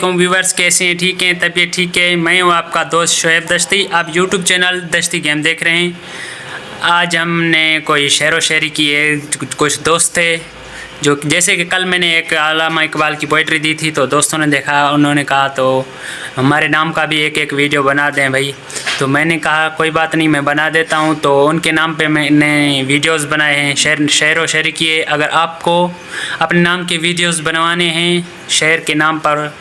Viewers कैसे हैं, ठीक हैं, तबीयत ठीक है। मैं हूं आपका दोस्त शोएब दश्ती। आप यूट्यूब चैनल दश्ती गेम देख रहे हैं। आज हमने कोई शेर व शायरी की है। कुछ दोस्त थे जो जैसे कि कल मैंने एक अल्लामा इकबाल की पोइट्री दी थी, तो दोस्तों ने देखा, उन्होंने कहा तो हमारे नाम का भी एक वीडियो बना दें भाई। तो मैंने कहा कोई बात नहीं, मैं बना देता हूं। तो उनके नाम पे मैंने वीडियोस बनाए हैं, शेर व शायरी किए। अगर आपको अपने नाम के वीडियोस बनवाने हैं शेर के नाम पर,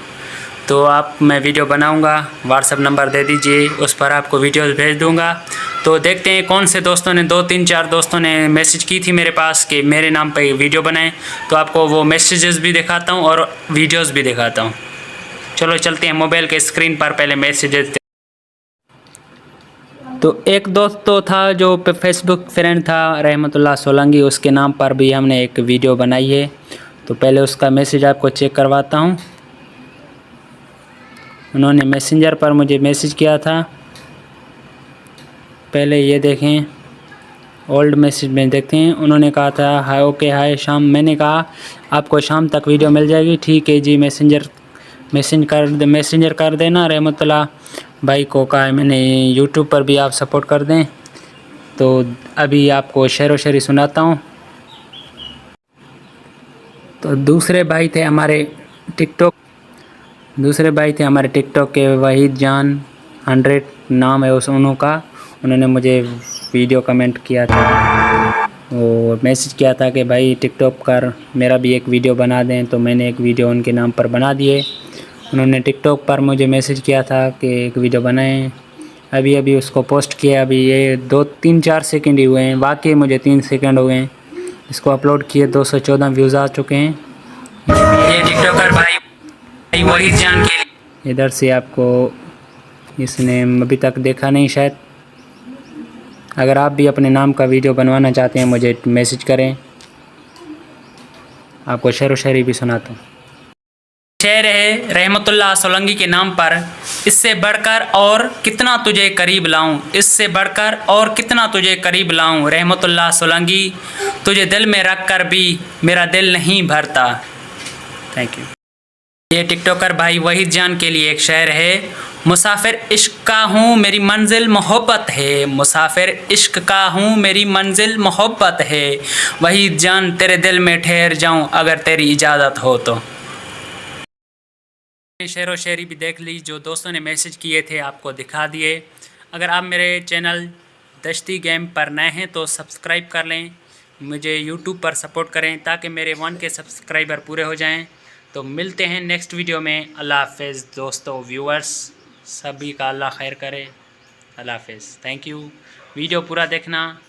तो मैं वीडियो बनाऊंगा, व्हाट्सअप नंबर दे दीजिए, उस पर आपको वीडियोस भेज दूंगा। तो देखते हैं कौन से दोस्तों ने, 2-3-4 दोस्तों ने मैसेज की थी मेरे पास कि मेरे नाम पे वीडियो बनाएं। तो आपको वो मैसेजेस भी दिखाता हूं और वीडियोस भी दिखाता हूं। चलो चलते हैं मोबाइल के स्क्रीन पर, पहले मैसेजेस। तो एक दोस्त तो था जो फेसबुक फ्रेंड था, रहमतुल्लाह सोलंकी, उसके नाम पर भी हमने एक वीडियो बनाई है। तो पहले उसका मैसेज आपको चेक करवाता हूँ। उन्होंने मैसेंजर पर मुझे मैसेज किया था, पहले ये देखें, ओल्ड मैसेज में देखते हैं। उन्होंने कहा था हाय, ओके हाय शाम। मैंने कहा आपको शाम तक वीडियो मिल जाएगी। ठीक है जी, मैसेंजर कर देना। रहमतुल्लाह भाई को कहा है मैंने यूट्यूब पर भी आप सपोर्ट कर दें। तो अभी आपको शेर व शायरी सुनाता हूँ। तो दूसरे भाई थे हमारे टिकटॉक के वहीद जान 100 नाम है उनका। उन्होंने मुझे वीडियो कमेंट किया था और मैसेज किया था कि भाई टिकटॉक कर मेरा भी एक वीडियो बना दें। तो मैंने एक वीडियो उनके नाम पर बना दिए। उन्होंने टिकटॉक पर मुझे मैसेज किया था कि एक वीडियो बनाएं। अभी उसको पोस्ट किया। अभी ये 2-3-4 सेकंड ही हुए हैं, वाकई मुझे 3 सेकंड हुए हैं इसको अपलोड किए। 214 व्यूज़ आ चुके हैं। ये टिकटॉकर भाई वही जान के इधर से आपको इसने अभी तक देखा नहीं शायद। अगर आप भी अपने नाम का वीडियो बनवाना चाहते हैं मुझे मैसेज करें, आपको शेर व शायरी भी सुनाता हूँ। शेर है रहमतुल्लाह सोलंकी के नाम पर, इससे बढ़कर और कितना तुझे करीब लाऊं, इससे बढ़कर और कितना तुझे करीब लाऊं। रहमतुल्लाह सोलंकी, तुझे दिल में रख कर भी मेरा दिल नहीं भरता। Thank you. ये टिकटॉकर भाई वहीद जान के लिए एक शेर है। मुसाफिर इश्क का हूँ मेरी मंजिल मोहब्बत है, मुसाफिर इश्क का हूँ मेरी मंजिल मोहब्बत है। वहीद जान तेरे दिल में ठहर जाऊँ अगर तेरी इजाज़त हो तो। शेर व शायरी भी देख ली, जो दोस्तों ने मैसेज किए थे आपको दिखा दिए। अगर आप मेरे चैनल दश्ती गेम पर नए हैं तो सब्सक्राइब कर लें, मुझे यूट्यूब पर सपोर्ट करें ताकि मेरे 1K सब्सक्राइबर पूरे हो जाएं। तो मिलते हैं नेक्स्ट वीडियो में। अल्लाह हाफ़िज़ दोस्तों, व्यूअर्स सभी का अल्लाह खैर करे। अल्लाह हाफ़िज़, थैंक यू। वीडियो पूरा देखना।